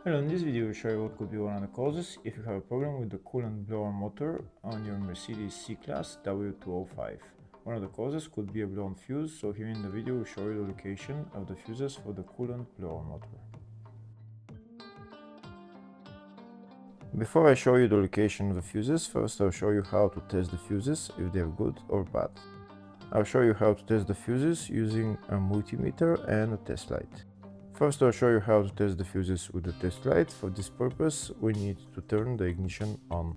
Hello, in this video I'll show you what could be one of the causes if you have a problem with the coolant blower motor on your Mercedes C-Class W205. One of the causes could be a blown fuse, so here in the video we'll show you the location of the fuses for the coolant blower motor. Before I show you the location of the fuses, first I'll show you how to test the fuses, if they're good or bad. I'll show you how to test the fuses using a multimeter and a test light. First, I'll show you how to test the fuses with the test light. For this purpose, we need to turn the ignition on.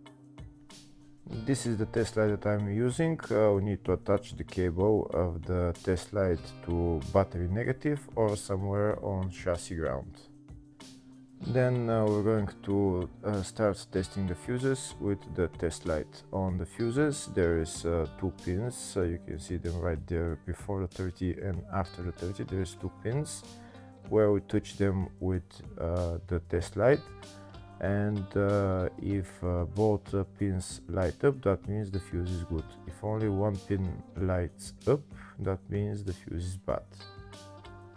This is the test light that I'm using. We need to attach the cable of the test light to battery negative or somewhere on chassis ground. Then we're going to start testing the fuses with the test light. On the fuses there is 2 pins, so you can see them right there before the 30 and after the 30 there is 2 pins where we touch them with the test light, and if both pins light up, that means the fuse is good. If only one pin lights up, that means the fuse is bad.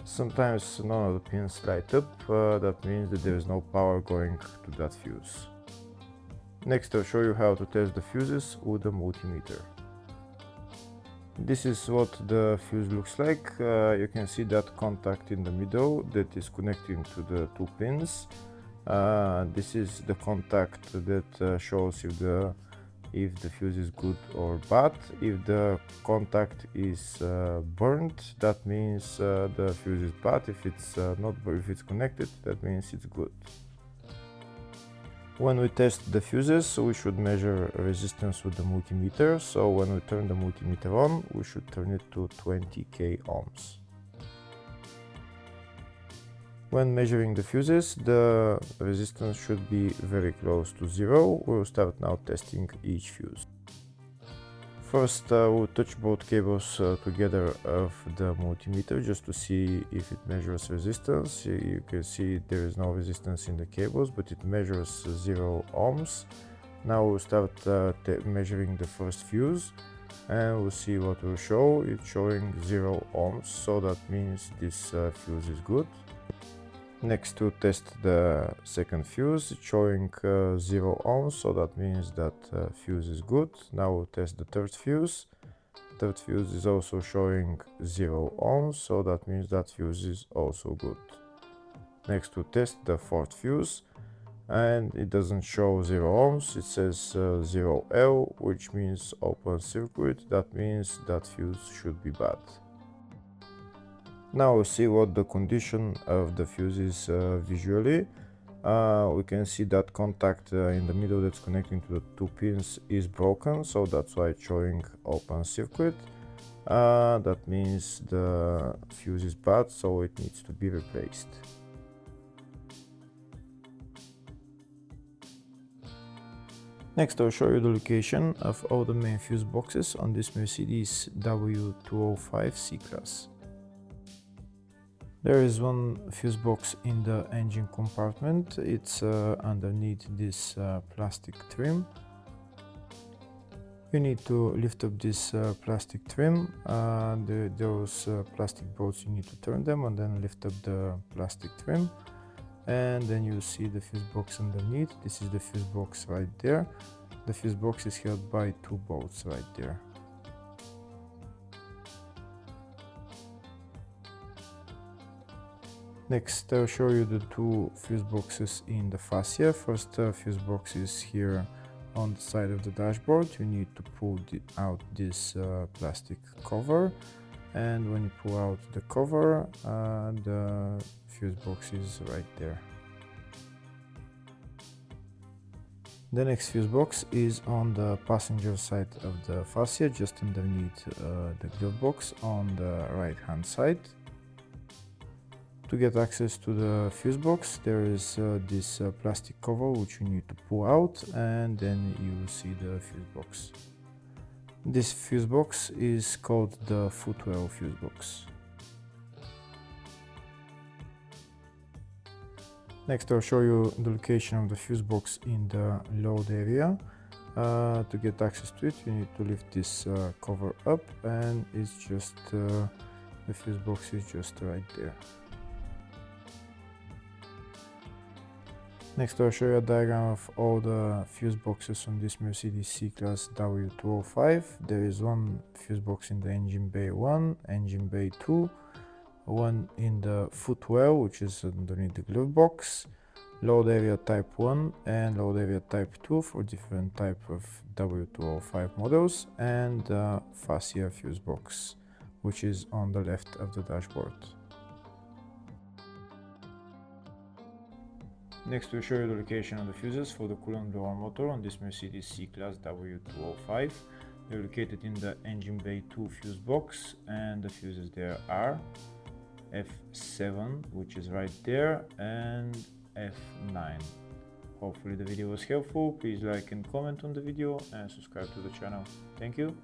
Sometimes none of the pins light up, that means that there is no power going to that fuse. Next I'll show you how to test the fuses with a multimeter. This is what the fuse looks like. You can see that contact in the middle that is connecting to the 2 pins. This is the contact that shows if the fuse is good or bad. If the contact is burned, that means the fuse is bad. If it's connected, that means it's good. When we test the fuses, we should measure resistance with the multimeter. So when we turn the multimeter on, we should turn it to 20k ohms. When measuring the fuses, the resistance should be very close to 0. We'll start now testing each fuse. First, we'll touch both cables together of the multimeter just to see if it measures resistance. You can see there is no resistance in the cables, but it measures 0 ohms. Now we'll start measuring the first fuse, and we'll see what will show. It's showing 0 ohms, so that means this fuse is good. Next, to test the second fuse, it's showing 0 ohms, so that means that fuse is good. Now we'll test the third fuse. Third fuse is also showing 0 ohms, so that means that fuse is also good. Next, to test the fourth fuse, and it doesn't show 0 ohms, it says 0L, which means open circuit. That means that fuse should be bad. Now we'll see what the condition of the fuse is visually. We can see that contact in the middle that's connecting to the 2 pins is broken, so that's why it's showing open circuit. That means the fuse is bad, so it needs to be replaced. Next I'll show you the location of all the main fuse boxes on this Mercedes W205 C-Class. There is one fuse box in the engine compartment. It's underneath this plastic trim. You need to lift up this plastic trim. Those plastic bolts, you need to turn them and then lift up the plastic trim. And then you see the fuse box underneath. This is the fuse box right there. The fuse box is held by 2 bolts right there. Next, I'll show you the 2 fuse boxes in the fascia. First fuse box is here on the side of the dashboard. You need to pull out this plastic cover, and when you pull out the cover, the fuse box is right there. The next fuse box is on the passenger side of the fascia, just underneath the glove box on the right hand side. To get access to the fuse box, there is this plastic cover which you need to pull out, and then you will see the fuse box. This fuse box is called the footwell fuse box. Next I'll show you the location of the fuse box in the load area. To get access to it, you need to lift this cover up, and it's just the fuse box is just right there. Next I'll show you a diagram of all the fuse boxes on this Mercedes C-Class W205. There is one fuse box in the engine bay 1, engine bay 2, one in the footwell, which is underneath the glove box, load area type 1 and load area type 2 for different type of W205 models, and the fascia fuse box, which is on the left of the dashboard. Next we'll show you the location of the fuses for the coolant blower motor on this Mercedes C-Class W205. They're located in the engine bay 2 fuse box, and the fuses there are F7, which is right there, and F9. Hopefully the video was helpful. Please like and comment on the video and subscribe to the channel. Thank you.